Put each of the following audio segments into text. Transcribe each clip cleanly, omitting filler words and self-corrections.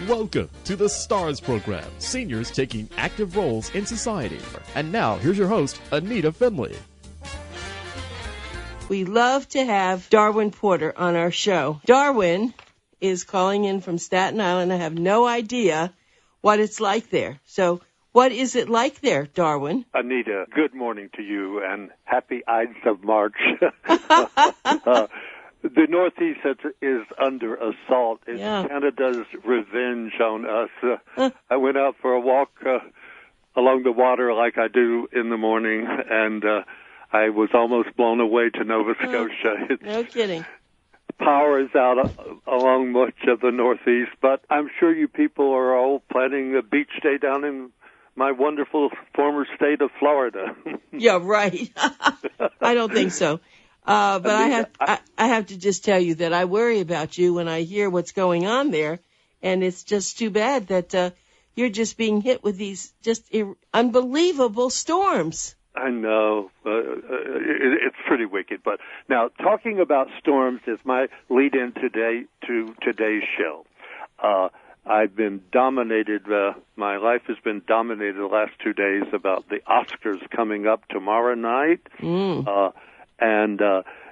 Welcome to the STARS program, seniors taking active roles in society. And now, here's your host, ANITA FINLEY. We love to have Darwin Porter on our show. Darwin is calling in from Staten Island. I have no idea what it's like there. So what is it like there, Darwin? ANITA, good morning to you and happy Ides of March. The Northeast is under assault. It's Canada's revenge on us. I went out for a walk along the water like I do in the morning, and I was almost blown away to Nova Scotia. No kidding. Power is out along much of the Northeast, but I'm sure you people are all planning a beach day down in my wonderful former state of Florida. Yeah, right. I don't think so. But I have to just tell you that I worry about you when I hear what's going on there, and it's just too bad that you're just being hit with these just unbelievable storms. I know. It's pretty wicked. But now, talking about storms is my lead-in today to today's show. I've been dominated, my life has been dominated the last 2 days about the Oscars coming up tomorrow night. And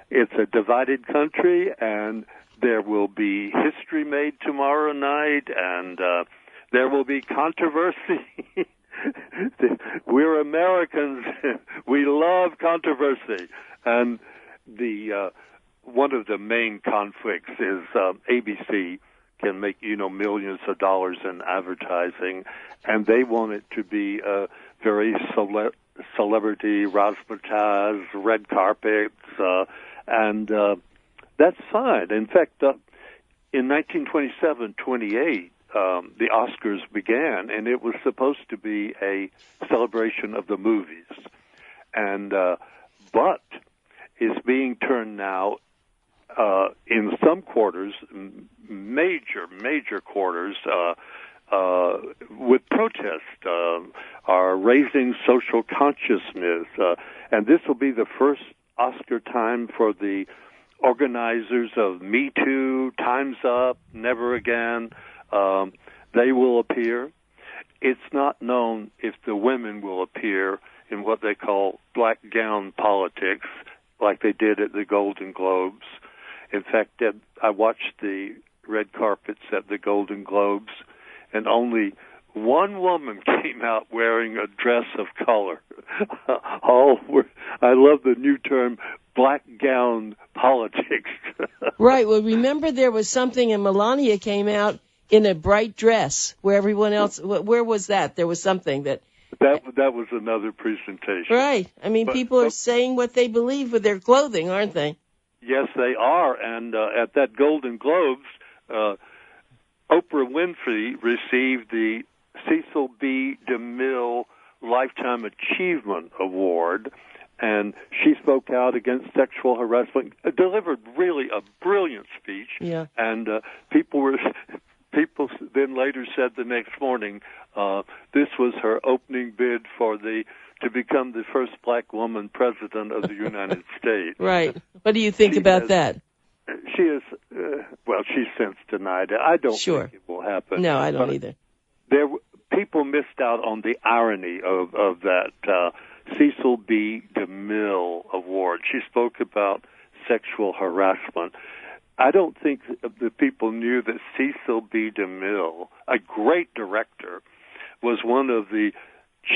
it's a divided country, and there will be history made tomorrow night, and there will be controversy. We're Americans. We love controversy. And the one of the main conflicts is ABC can make, millions of dollars in advertising, and they want it to be a very celebrity, razzmatazz, red carpets, and that's fine. In fact, in 1927-28, the Oscars began, and it was supposed to be a celebration of the movies, and but it's being turned now in some quarters, major quarters, with protest, are raising social consciousness, and this will be the first Oscar time for the organizers of Me Too, Time's Up, Never Again. They will appear. It's not known if the women will appear in what they call black gown politics, like they did at the Golden Globes. In fact, I watched the red carpets at the Golden Globes, and only one woman came out wearing a dress of color. I love the new term, black gown politics. Right. Well, remember there was something, and Melania came out in a bright dress, where everyone else, where was that? There was something that was another presentation. Right. I mean, people are saying what they believe with their clothing, aren't they? Yes, they are. And at that Golden Globes, Oprah Winfrey received the Cecil B. DeMille Lifetime Achievement Award, and she spoke out against sexual harassment, delivered really a brilliant speech. Yeah. And people then later said the next morning this was her opening bid to become the first black woman president of the United States. Right. What do you think about that? She is, she's since denied it. I don't think it will happen. No, I don't either. People missed out on the irony of that Cecil B. DeMille Award. She spoke about sexual harassment. I don't think the people knew that Cecil B. DeMille, a great director, was one of the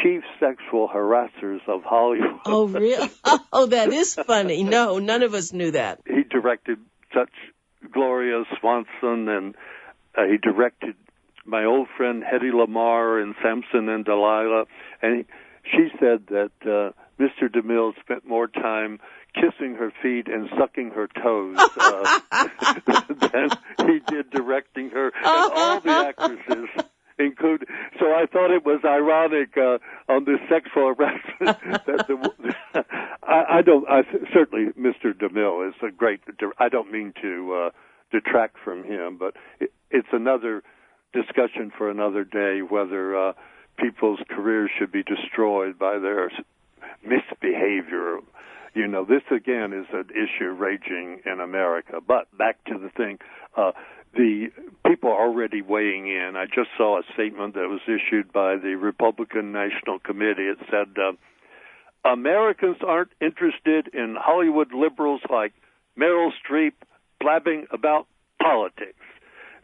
chief sexual harassers of Hollywood. Oh, really? Oh, that is funny. No, none of us knew that. He directed such Gloria Swanson, and he directed my old friend Hedy Lamarr in Samson and Delilah. And she said that Mr. DeMille spent more time kissing her feet and sucking her toes than he did directing her, and all the actresses include. So I thought it was ironic on the sexual harassment. Certainly Mr. DeMille is a great. I don't mean to detract from him, but it's another discussion for another day whether people's careers should be destroyed by their misbehavior. This again is an issue raging in America. But back to the thing. the people are already weighing in. I just saw a statement that was issued by the Republican National Committee. It said, Americans aren't interested in Hollywood liberals like Meryl Streep blabbing about politics.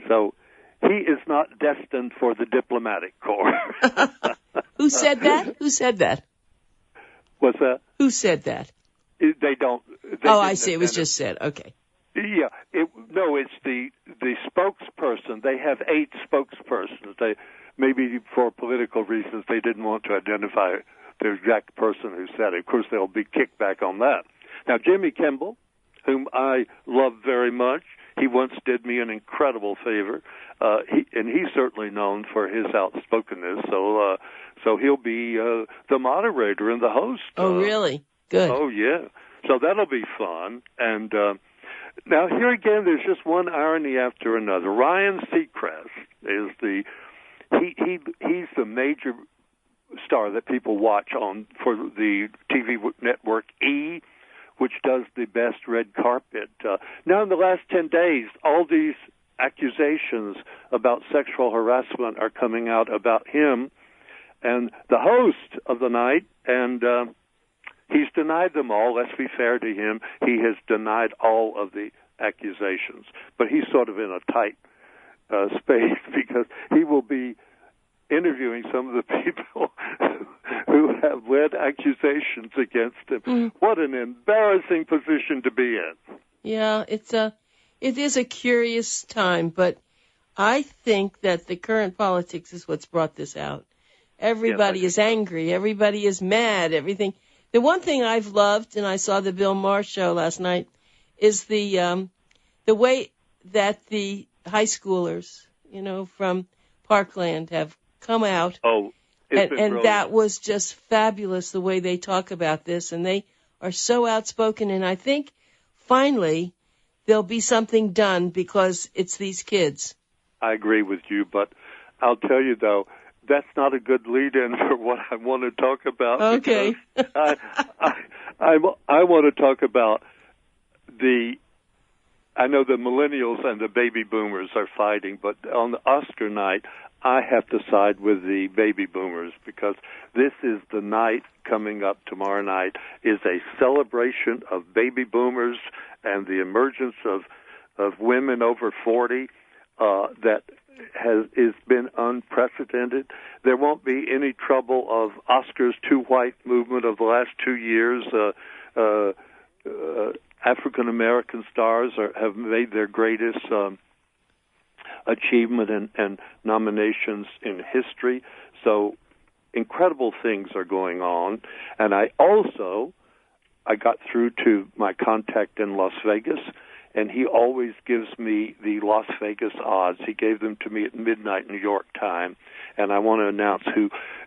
So he is not destined for the diplomatic corps. Who said that? Who said that? What's that? Who said that? They don't. I see. It was just said. Okay. Yeah. It's the spokesperson. They have 8 spokespersons. They maybe for political reasons they didn't want to identify the exact person who said it. Of course, there'll be kickback on that. Now, Jimmy Kimmel, whom I love very much, he once did me an incredible favor, and he's certainly known for his outspokenness. So he'll be the moderator and the host. Oh, really? Good. Oh, yeah. So that'll be fun. And now here again, there's just one irony after another. Ryan Seacrest is he's the major star that people watch for the TV network E, which does the best red carpet. Now, in the last 10 days, all these accusations about sexual harassment are coming out about him and the host of the night, and he's denied them all. Let's be fair to him. He has denied all of the accusations, but he's sort of in a tight space because he will be interviewing some of the people who have led accusations against him. What an embarrassing position to be in. Yeah, it is a curious time, but I think that the current politics is what's brought this out. Everybody is angry. Everybody is mad. Everything. The one thing I've loved, and I saw the Bill Maher show last night, is the way that the high schoolers, from Parkland have come out. Oh, and that was just fabulous the way they talk about this, and they are so outspoken. And I think finally there'll be something done because it's these kids. I agree with you, but I'll tell you though, that's not a good lead-in for what I want to talk about. Okay. I want to talk about I know the millennials and the baby boomers are fighting, but on the Oscar night, I have to side with the baby boomers because this is the night coming up tomorrow night is a celebration of baby boomers and the emergence of women over 40 that has been unprecedented. There won't be any trouble of Oscar's too white movement of the last 2 years. African American stars have made their greatest achievement and nominations in history. So incredible things are going on. And I got through to my contact in Las Vegas, and he always gives me the Las Vegas odds. He gave them to me at midnight New York time. And I want to announce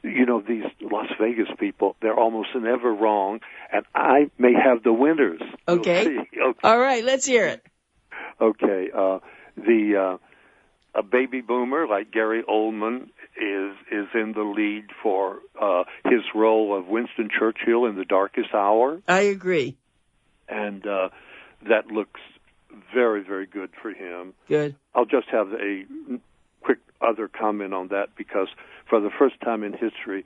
these Las Vegas people, they're almost never wrong, and I may have the winners. Okay. Okay. All right, let's hear it. Okay. A baby boomer like Gary Oldman is in the lead for his role of Winston Churchill in The Darkest Hour. I agree. And that looks very, very good for him. Good. I'll just have a quick other comment on that because for the first time in history,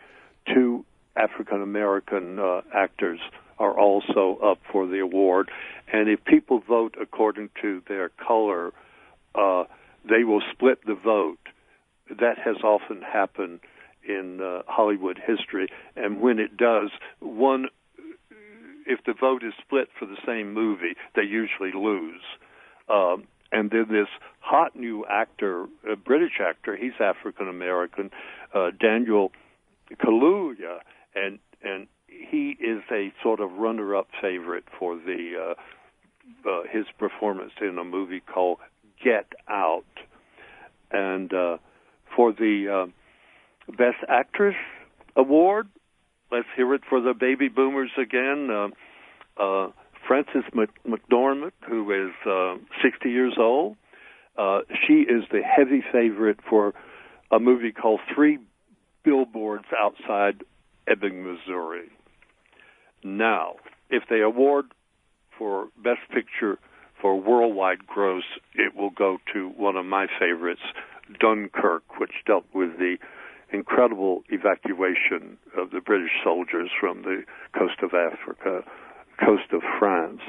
2 African-American actors are also up for the award. And if people vote according to their color, they will split the vote. That has often happened in Hollywood history. And when it does, if the vote is split for the same movie, they usually lose. And then this hot new actor, a British actor, he's African-American, Daniel Kaluuya, and he is a sort of runner-up favorite for his performance in a movie called Get Out. And for the Best Actress award, let's hear it for the baby boomers again. Frances McDormand, who is 60 years old, she is the heavy favorite for a movie called 3 Billboards Outside Ebbing, Missouri. Now, if they award for Best Picture for worldwide gross, it will go to one of my favorites, Dunkirk, which dealt with the incredible evacuation of the British soldiers from the coast of Africa, coast of France.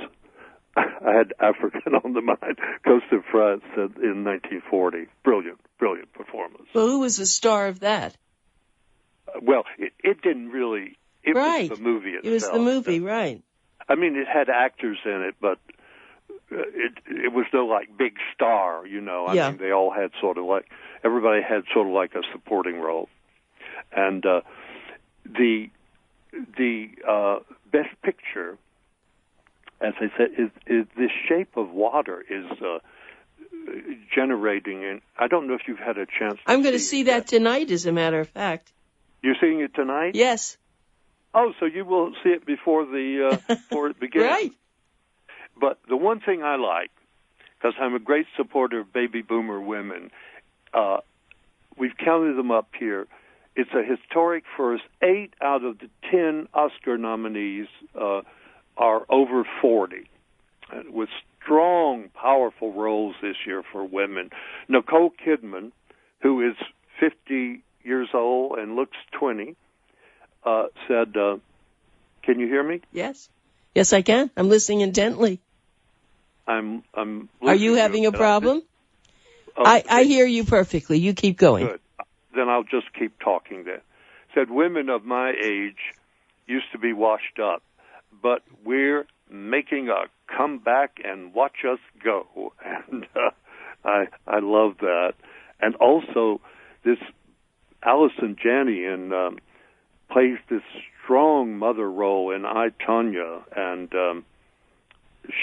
I had African on the mind, coast of France in 1940. Brilliant performance. Well, who was the star of that? Well, it didn't really. It right. was the movie itself. It was the movie, right. I mean, it had actors in it, but it was no like big star, you know. I mean, they all had everybody had sort of like a supporting role. And the best picture, as I said, is The Shape of Water is generating, and I don't know if you've had a chance to I'm going to see that tonight, as a matter of fact. You're seeing it tonight? Yes. Oh, so you will see it before it begins. Right. But the one thing I like, because I'm a great supporter of baby boomer women, we've counted them up here. It's a historic first. 8 out of the 10 Oscar nominees are over 40, with strong, powerful roles this year for women. Nicole Kidman, who is 50 years old and looks 20, said, can you hear me? Yes. Yes, I can. I'm listening intently. I'm Are you having a problem? I hear you perfectly. You keep going. Good. Then I'll just keep talking then. Said, women of my age used to be washed up, but we're making a comeback, and watch us go. And I love that. And also, this Allison Janney plays this strong mother role in I, Tonya, and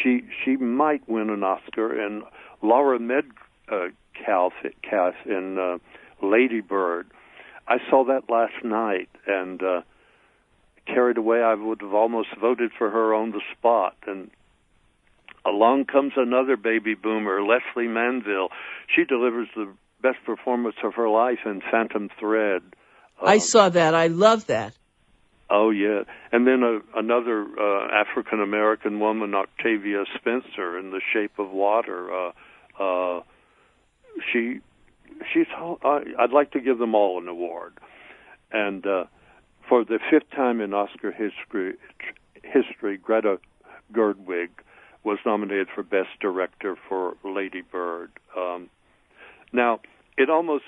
she might win an Oscar. And Laura Metcalf in Lady Bird. I saw that last night and carried away. I would have almost voted for her on the spot. And along comes another baby boomer, Leslie Manville. She delivers the best performance of her life in Phantom Thread. I saw that. I love that. Oh, yeah. And then another African-American woman, Octavia Spencer, in The Shape of Water. I'd like to give them all an award. And for the 5th time in Oscar history, Greta Gerwig was nominated for Best Director for Lady Bird. Now, it almost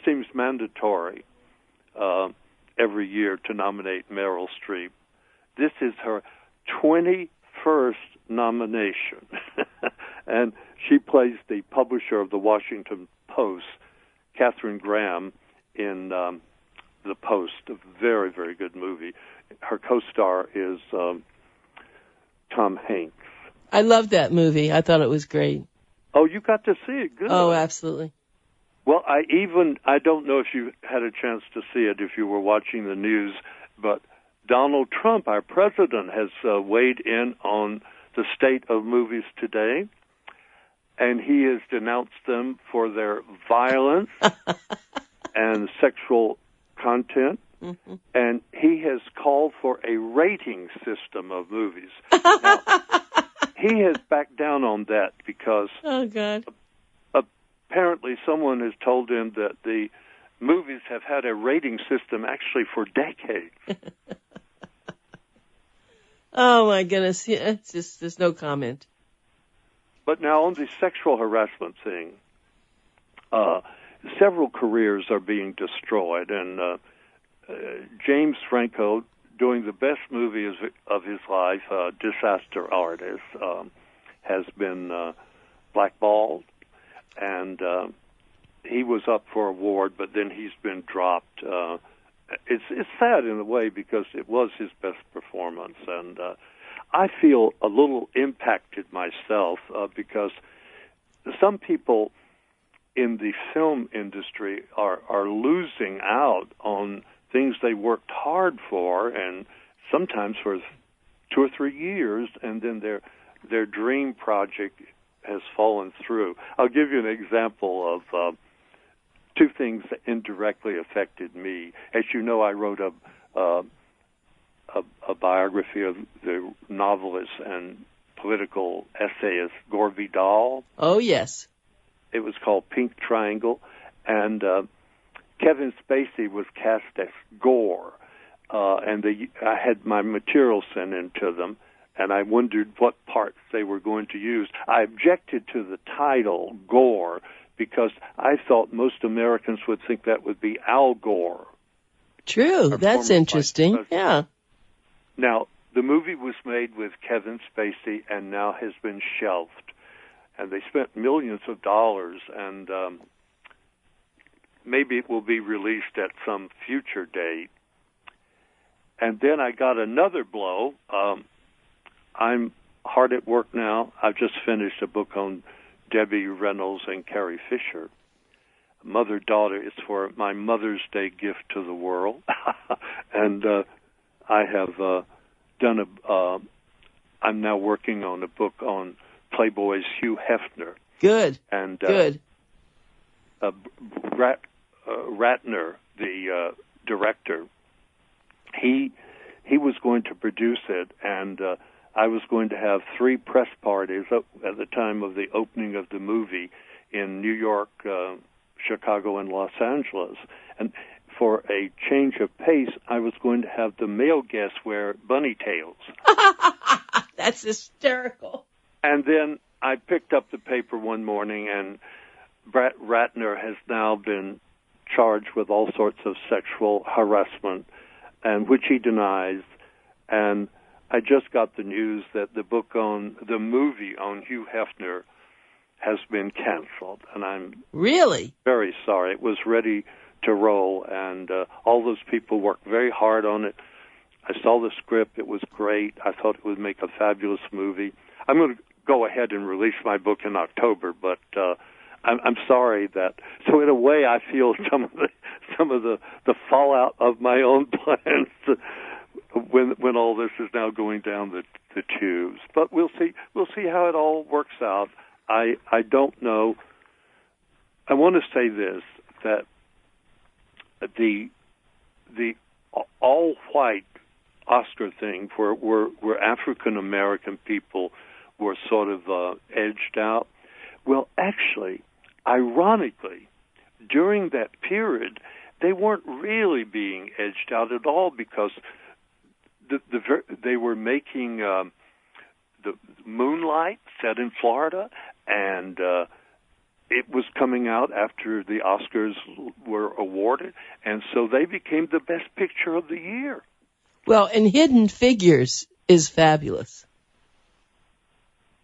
seems mandatory every year to nominate Meryl Streep. This is her 21st nomination, and she plays the publisher of the Washington Post, Katharine Graham, in The Post, a very, very good movie. Her co-star is Tom Hanks. I loved that movie. I thought it was great. Oh, you got to see it. Good. Oh, absolutely. Well, I don't know if you had a chance to see it if you were watching the news, but Donald Trump, our president, has weighed in on the state of movies today, and he has denounced them for their violence and sexual content, and he has called for a rating system of movies. Now, he has backed down on that because apparently someone has told him that the movies have had a rating system actually for decades. Oh, my goodness. Yeah, it's just, there's no comment. But now on the sexual harassment thing, several careers are being destroyed, and James Franco, doing the best movie of his life, Disaster Artist, has been blackballed, and he was up for award, but then he's been dropped. It's sad in a way because it was his best performance, and I feel a little impacted myself because some people in the film industry are losing out on things they worked hard for, and sometimes for 2 or 3 years, and then their dream project has fallen through. I'll give you an example of 2 things that indirectly affected me. As you know, I wrote a biography of the novelist and political essayist Gore Vidal. Oh, yes. It was called Pink Triangle, and Kevin Spacey was cast as Gore, and I had my material sent in to them, and I wondered what parts they were going to use. I objected to the title, Gore, because I thought most Americans would think that would be Al Gore. True. That's interesting. Yeah. Now, the movie was made with Kevin Spacey and now has been shelved. And they spent millions of dollars, and maybe it will be released at some future date. And then I got another blow. I'm hard at work now. I've just finished a book on Debbie Reynolds and Carrie Fisher. Mother-daughter. It's for my Mother's Day gift to the world. And I have I'm now working on a book on Playboy's Hugh Hefner. Good. And good. Ratner, the director, he was going to produce it, and I was going to have 3 press parties at the time of the opening of the movie in New York, Chicago, and Los Angeles. And for a change of pace, I was going to have the male guests wear bunny tails. That's hysterical. And then I picked up the paper one morning, and Ratner has now been charged with all sorts of sexual harassment, and which he denies. And I just got the news that the movie on Hugh Hefner has been canceled, and I'm really very sorry. It was ready to roll, and all those people worked very hard on it. I saw the script. It was great. I thought it would make a fabulous movie. I'm going to go ahead and release my book in October, but I'm sorry that. So in a way, I feel some of the fallout of my own plans when all this is now going down the tubes. But we'll see how it all works out. I don't know. I want to say this, that the all-white Oscar thing where African American people were sort of edged out. Well, actually, ironically, during that period, they weren't really being edged out at all, because they were making the Moonlight set in Florida, and it was coming out after the Oscars were awarded, and so they became the best picture of the year. Well, and Hidden Figures is fabulous.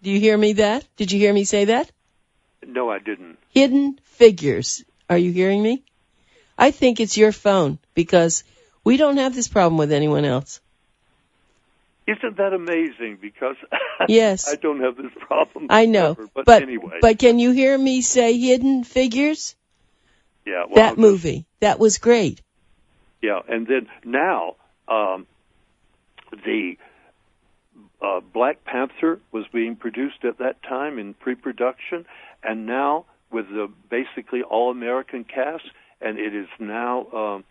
Do you hear me that? Did you hear me say that? No, I didn't. Hidden Figures. Are you hearing me? I think it's your phone, because we don't have this problem with anyone else. Isn't that amazing? Because yes. I don't have this problem. I know. Ever, but anyway. But can you hear me say Hidden Figures? Yeah. Well, that movie. That was great. Yeah, and then now the Black Panther was being produced at that time in pre-production, and now with the basically all-American cast, and it is now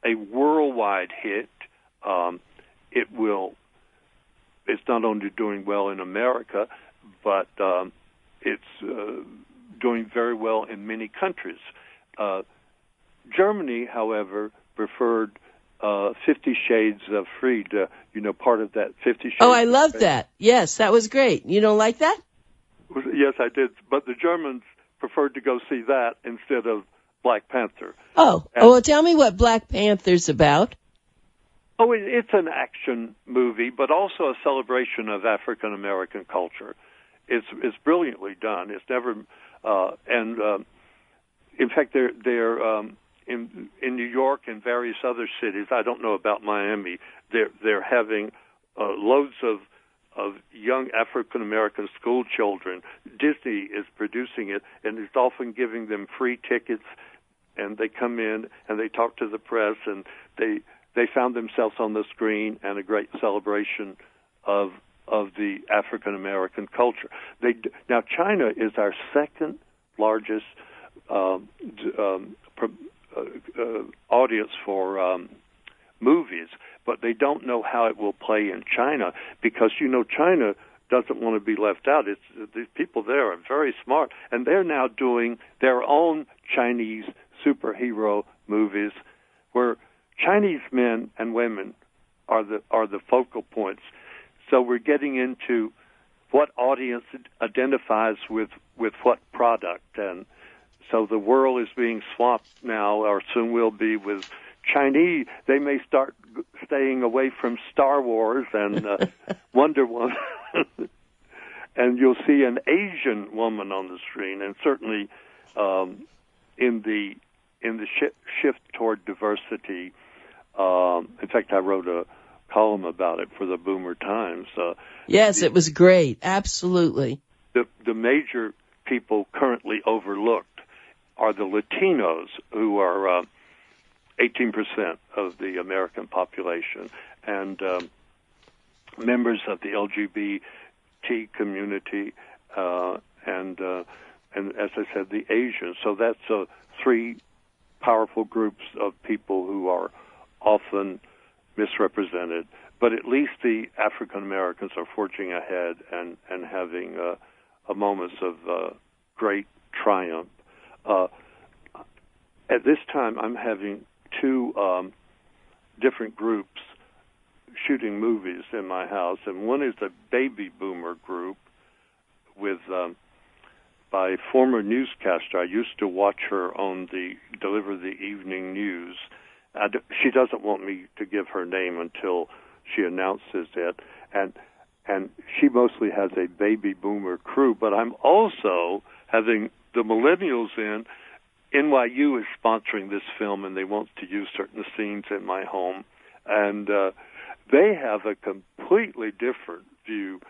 a worldwide hit. It's not only doing well in America, but it's doing very well in many countries. Germany, however, preferred 50 Shades of Freed, part of that 50 Shades. Oh, I love that. Yes, that was great. You don't like that? Yes, I did. But the Germans preferred to go see that instead of Black Panther. Well, tell me what Black Panther's about. Oh, it's an action movie, but also a celebration of African American culture. It's brilliantly done. It's never, in fact, they're in New York and various other cities. I don't know about Miami. They're having loads of young African American school children. Disney is producing it, and it's often giving them free tickets, and they come in and they talk to the press, and they found themselves on the screen, and a great celebration of the African American culture. Now China is our second largest audience for movies, but they don't know how it will play in China, because China doesn't want to be left out. These people there are very smart, and they're now doing their own Chinese superhero movies where Chinese men and women are the focal points. So we're getting into what audience identifies with what product, and so the world is being swamped now, or soon will be, with Chinese. They may start staying away from Star Wars and Wonder Woman, and you'll see an Asian woman on the screen, and certainly in the shift toward diversity. In fact, I wrote a column about it for the Boomer Times. Yes, it was great. Absolutely. The major people currently overlooked are the Latinos, who are 18% of the American population, and members of the LGBT community, and as I said, the Asians. So that's three powerful groups of people who are often misrepresented. But at least the African Americans are forging ahead and having a moments of great triumph. At this time, I'm having two different groups shooting movies in my house, and one is a baby boomer group with by a former newscaster. I used to watch her deliver the evening news. She doesn't want me to give her name until she announces it, and she mostly has a baby boomer crew, but I'm also having the millennials in. NYU is sponsoring this film, and they want to use certain scenes in my home, and they have a completely different view.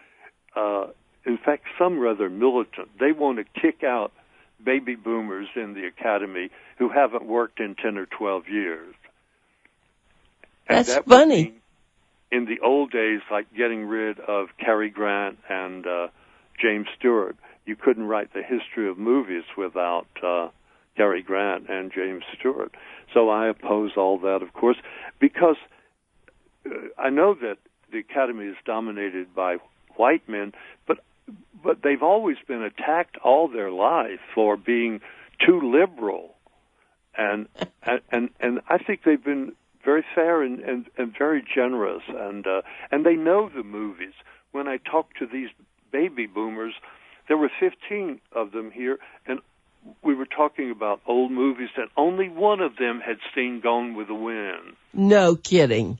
In fact, some rather militant. They want to kick out baby boomers in the academy who haven't worked in 10 or 12 years. That's funny. In the old days, like getting rid of Cary Grant and James Stewart, you couldn't write the history of movies without Cary Grant and James Stewart. So I oppose all that, of course, because I know that the Academy is dominated by white men, but they've always been attacked all their life for being too liberal, and I think they've been very fair and very generous, and they know the movies. When I talked to these baby boomers, there were 15 of them here, and we were talking about old movies, and only one of them had seen Gone with the Wind. No kidding.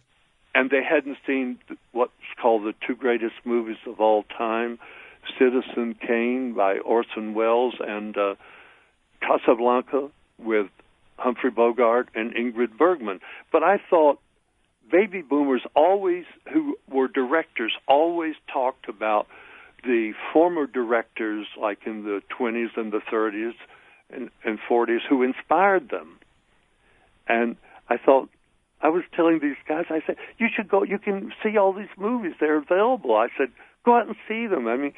And they hadn't seen what's called the two greatest movies of all time, Citizen Kane by Orson Welles and Casablanca with Humphrey Bogart and Ingrid Bergman. But I thought baby boomers who were directors, always talked about the former directors, like in the 20s and the 30s and 40s, who inspired them. And I thought, I was telling these guys, I said, you should go, you can see all these movies, they're available. I said, go out and see them. I mean,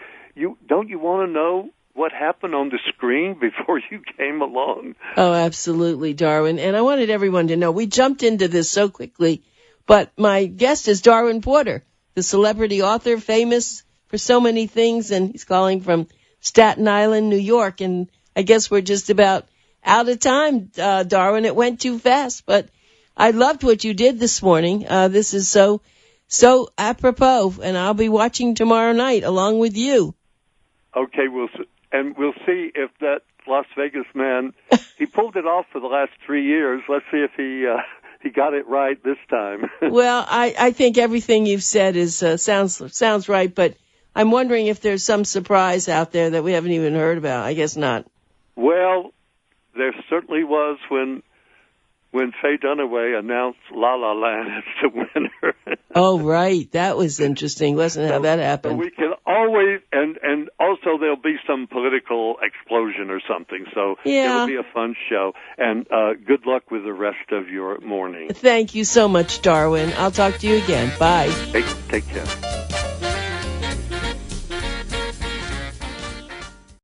don't you want to know what happened on the screen before you came along? Oh, absolutely, Darwin. And I wanted everyone to know, we jumped into this so quickly, but my guest is Darwin Porter, the celebrity author, famous for so many things, and he's calling from Staten Island, New York. And I guess we're just about out of time, Darwin. It went too fast, but I loved what you did this morning. This is so apropos, and I'll be watching tomorrow night along with you. Okay, we'll see if that Las Vegas man, he pulled it off for the last 3 years. Let's see if he got it right this time. Well, I think everything you've said is sounds right, but I'm wondering if there's some surprise out there that we haven't even heard about. I guess not. Well, there certainly was when Faye Dunaway announced La La Land as the winner. Oh, right. That was interesting. Wasn't how that happened. So we can always, and also there'll be some political explosion or something. So It'll be a fun show. And good luck with the rest of your morning. Thank you so much, Darwin. I'll talk to you again. Bye. Take care.